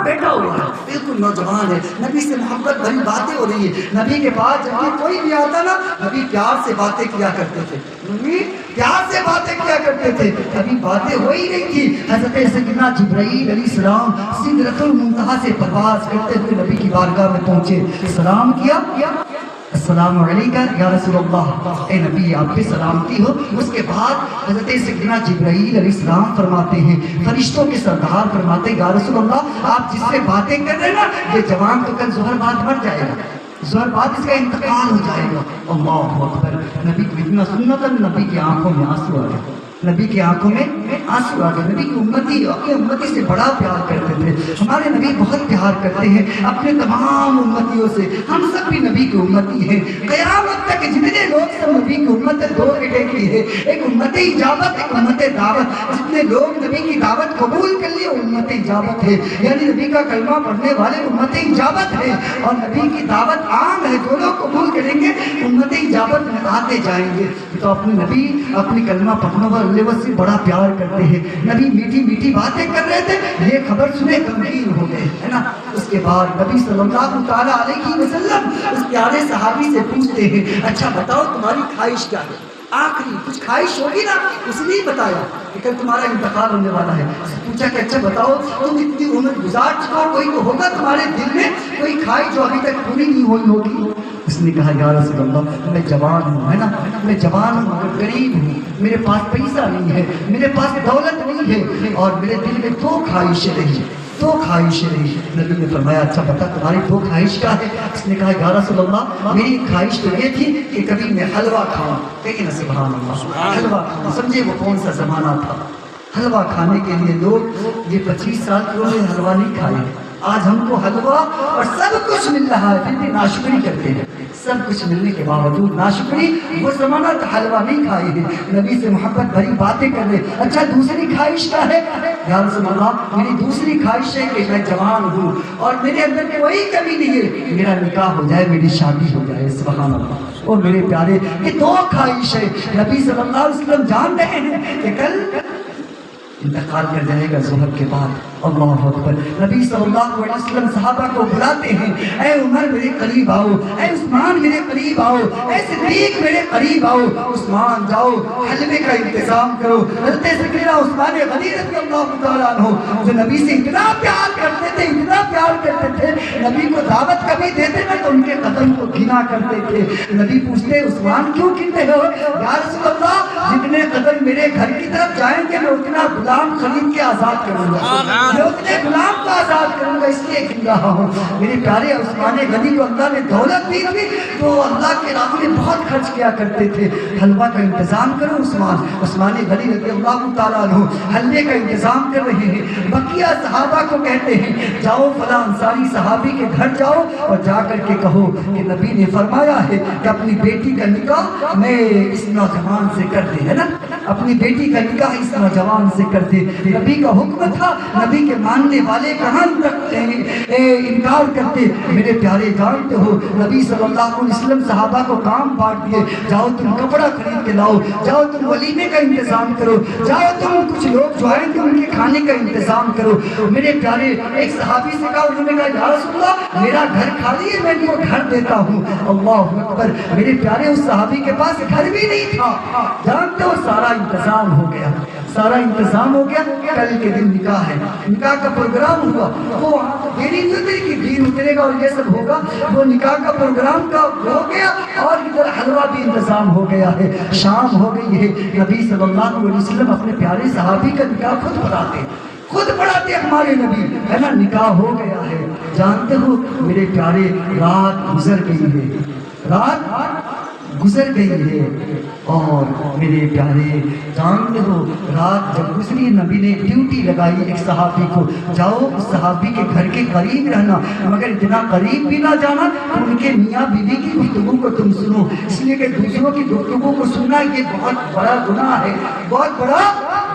بیٹھا ہوا ہے، بالکل نوجوان ہے، نبی سے محبت بھری باتیں ہو رہی ہے۔ نبی کے پاس جب بھی کوئی بھی آتا نا، نبی پیار سے باتیں کیا کرتے تھے، نبی پیار سے باتیں کیا کرتے تھے، کبھی باتیں ہو ہی نہیں تھی۔ حضرت سیدنا جبرائیل علیہ السلام سدرۃ المنتہا سے پرواز کرتے ہوئے نبی کی بارگاہ میں پہنچے، سلام کیا، السلام علیکم یا رسول اللہ، اے نبی آپ پہ سلامتی ہو۔ اس کے بعد حضرت سیدنا جبرائیل علیہ السلام فرماتے ہیں، فرشتوں کے سردار فرماتے ہیں، یا رسول اللہ آپ جس سے باتیں کر رہے ہیں نا، یہ جوان تو کل ظہر بعد مر جائے گا، ظہر بعد اس کا انتقال ہو جائے گا۔ اللہ اکبر، نبی کو اتنا سننا تھا، نبی کی آنکھوں میں آنسو آ گئے، نبی کی آنکھوں میں آنسو آ گئے۔ نبی کی امتی اپنی امتی سے بڑا پیار کرتے تھے، ہمارے نبی بہت پیار کرتے ہیں اپنے تمام امتیوں سے، ہم سب بھی نبی کی امتی ہیں۔ قیامت تک جتنے لوگ سب نبی کی امت دو کیٹیگری ہے، ایک امت اجابت، ایک امت دعوت۔ جتنے لوگ نبی کی دعوت قبول کر لیے امت اجابت ہے، یعنی نبی کا کلمہ پڑھنے والے امت اجابت ہے، اور نبی کی دعوت عام ہے، جو لوگ قبول کریں گے امت اجابت میں آتے جائیں گے۔ تو اپنے نبی اپنی کلمہ پڑھنے والے سے بڑا پیار کرتے ہیں۔ نبی میٹھی میٹھی باتیں کر رہے تھے، یہ خبر سنے غمگین ہو گئے، ہے نا۔ اس کے بعد نبی صلی اللہ تعالیٰ علیہ وسلم اس پیارے صحابی سے پوچھتے ہیں، اچھا بتاؤ تمہاری خواہش کیا ہے؟ آخری کچھ خواہش ہوگی نا، اس نے بتایا کہ کل تمہارا انتقال ہونے والا ہے۔ پوچھا کہ اچھا بتاؤ تم اتنی عمر گزار چکا ہو، کوئی تو ہوگا تمہارے دل میں کوئی خواہش جو ابھی تک پوری نہیں ہوئی ہوگی؟ اس نے کہا یا رسول اللہ میں جوان ہوں، ہے نا، میں جوان ہوں مگر غریب ہوں، میرے پاس پیسہ نہیں ہے، میرے پاس دولت نہیں ہے، اور میرے دل میں دو خواہشیں رہی، دو خواہشیں رہی۔ نبی نے فرمایا اچھا بتا تمہاری دو خواہش کیا ہے؟ اس نے کہا یا رسول اللہ میری خواہش تو یہ تھی کہ کبھی میں حلوہ کھاؤں، کہیں نا سبحان اللہ، حلوہ کھاؤں۔ سمجھے وہ کون سا زمانہ تھا، حلوہ کھانے کے لیے لوگ یہ 25 سال پہلے حلوہ نہیں کھائے، آج ہم کو حلوہ اور سب کچھ مل رہا ہے پھر بھی ناشکری کرتے ہیں، سب کچھ ملنے کے باوجود ناشکری۔ وہ زمانہ تو حلوہ نہیں کھائے ہیں، نبی سے محبت بھری باتیں کر رہے۔ اچھا دوسری خواہش کیا ہے؟ یا رسول اللہ میری دوسری خواہش ہے کہ میں جوان ہوں اور میرے اندر کوئی کمی نہیں ہے، میرا نکاح ہو جائے، میری شادی ہو جائے، سبحان اللہ۔ اور میرے پیارے یہ دو خواہش ہے، نبی صلی اللہ علیہ وسلم جان رہے ہیں کہ کل انتقال کر جائے گا ظہر کے بعد۔ اللہ اکبر، نبی صلی اللہ علیہ وسلم صحابہ کو بلاتے ہیں، اے عمر میرے قریب آؤ، اے عثمان میرے قریب آؤ، اے صدیق میرے قریب آؤ، عثمان جاؤ حلوے کا انتظام کرو۔ حضرت سیدنا عثمان غنی رضی اللہ تعالیٰ عنہ جو نبی سے اتنا پیار کرتے تھے، اتنا پیار کرتے تھے، نبی کو دعوت کبھی دیتے نا تو ان کے قدم کو گنا کرتے تھے۔ نبی پوچھتے عثمان کیوں گنتے ہو؟ یا رسول اللہ جتنے قدم میرے گھر کی طرف جائیں گے میں اتنا غلام خرید کے آزاد کروں گا، میں اتنے غلام کو آزاد کروں گا، اس لیے گن رہا ہوں۔ میرے پیارے عثمان غنی کو اللہ نے دولت دی تھی تو اللہ کے راہ میں بہت خرچ کیا کرتے تھے۔ حلوہ کا انتظام کرو عثمان غنی رضی اللہ تعالیٰ عنہ حلوے کا انتظام کر رہے ہیں۔ بقیہ صحابہ کو کہتے ہیں جاؤ فلاں انصاری صحابی کے گھر جاؤ اور جا کر کے کہو کہ نبی نے فرمایا ہے کہ اپنی بیٹی کا نکاح میں اس نوجوان سے کر دے، ہے نا، اپنی بیٹی کا نکاح اس نوجوان سے کر دے۔ نبی کا حکم تھا، نبی کے ماننے والے کہاں تک انکار کرتے؟ میرے پیارے جانتے ہو نبی صلی اللہ علیہ وسلم صحابہ کو کام بانٹ دیے، جاؤ تم کپڑا خرید کے لاؤ، جاؤ تم ولیمے کا انتظام کرو، جاؤ تم کچھ لوگ جو آئیں گے ان کے کھانے کا انتظام کرو۔ میرے پیارے ایک صحابی سے کہا، انہوں نے کہا یا رسول اللہ میرا گھر خالی ہے، میں ان کو گھر دیتا ہوں۔ اللہ اکبر، میرے پیارے اس صحابی کے پاس گھر بھی نہیں تھا، جانتے ہو سارا انتظام ہو گیا، سارا انتظام ہو گیا۔ کل کے دن نکاح ہے، نکاح کا پروگرام ہوا، وہ دیری نہیں کہ دین اترے گا اور یہ سب ہوگا، وہ نکاح کا پروگرام کا ہو گیا اور ادھر حلوہ بھی انتظام ہو گیا ہے، شام ہو گئی ہے۔ نبی صلی اللہ علیہ وسلم اپنے پیارے صحابی کا نکاح خود پڑھاتے ہمارے نبی، ہے نا، نکاح ہو گیا ہے۔ جانتے ہو میرے پیارے رات گزر گئی ہے، رات گزر گئی ہے، اور میرے پیارے جانتے ہو رات جب گزری نبی نے ڈیوٹی لگائی ایک صحابی کو، جاؤ اس صحابی کے گھر کے قریب رہنا، مگر اتنا قریب بھی نہ جانا کہ ان کے میاں بیوی کی گفتگو کو تم سنو، اس لیے کہ دوسروں کی گفتگو کو سننا یہ بہت بڑا گناہ ہے، بہت بڑا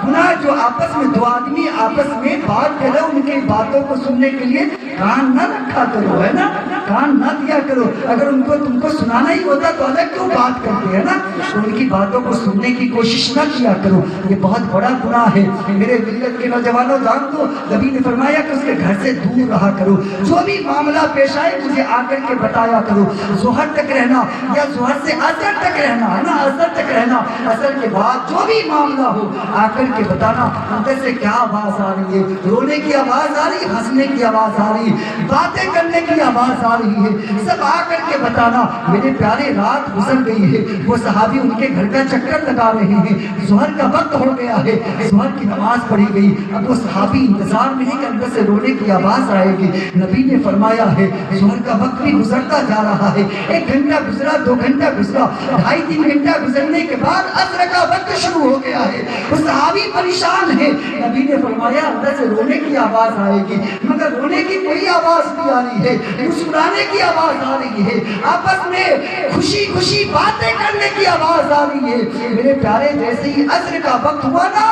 گناہ، جو آپس میں دو آدمی آپس میں بات کرے ان کی باتوں کو سننے کے لیے کان نہ رکھا کرو، ہے نا، کان نہ دیا کرو، اگر ان کو تم کو سنانا ہی ہوتا تو الگ کیوں بات کرتے ہیں نا، تو ان کی باتوں کو سننے کی کوشش نہ کیا کرو، یہ بہت بڑا گناہ ہے۔ میرے ملت کے نوجوانوں جان دو، نبی نے فرمایا کہ اس کے گھر سے دور رہا کرو، جو بھی معاملہ پیش آئے مجھے آ کر کے بتایا کرو، ظہر تک رہنا یا ظہر سے عصر تک رہنا ہے نا، عصر تک رہنا، عصر کے بعد جو بھی معاملہ ہو آ کر کے بتانا، اندر سے کیا آواز آ رہی ہے، رونے کی آواز آ رہی ہے، ہنسنے کی آواز آ رہی ہے، باتیں کرنے کی آواز آ رہی ہے، سب آ کر کے بتانا۔ میرے پیارے رات گزر گئی ہے، وہ صحابی ان کے گھر کا چکر لگا رہے ہیں، ظہر کا وقت ہو گیا ہے، ظہر کی نماز پڑھی گئی، اب وہ صحابی انتظار میں نہیں کہ اندر سے رونے کی آواز آئے گی۔ نبی نے فرمایا ہے ظہر کا وقت بھی گزرتا جا رہا ہے، 1 گھنٹہ گزرا، 2 گھنٹہ گزرا، 2.5-3 گھنٹہ گزرنے کے بعد عصر کا وقت شروع ہو گیا ہے، وہ صحابی پریشان ہے۔ نبی نے فرمایا اندر سے رونے کی آواز آئے گی، مگر رونے کی کوئی آواز نہیں آ رہی ہے، مسکرانے کی آواز آ رہی ہے، آپس میں خوشی خوشی باتیں کرنے کی آواز آ رہی ہے۔ میرے پیارے جیسے ہی عصر کا وقت ہوا نا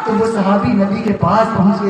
تو وہ صحابی نبی کے پاس پہنچ گئے۔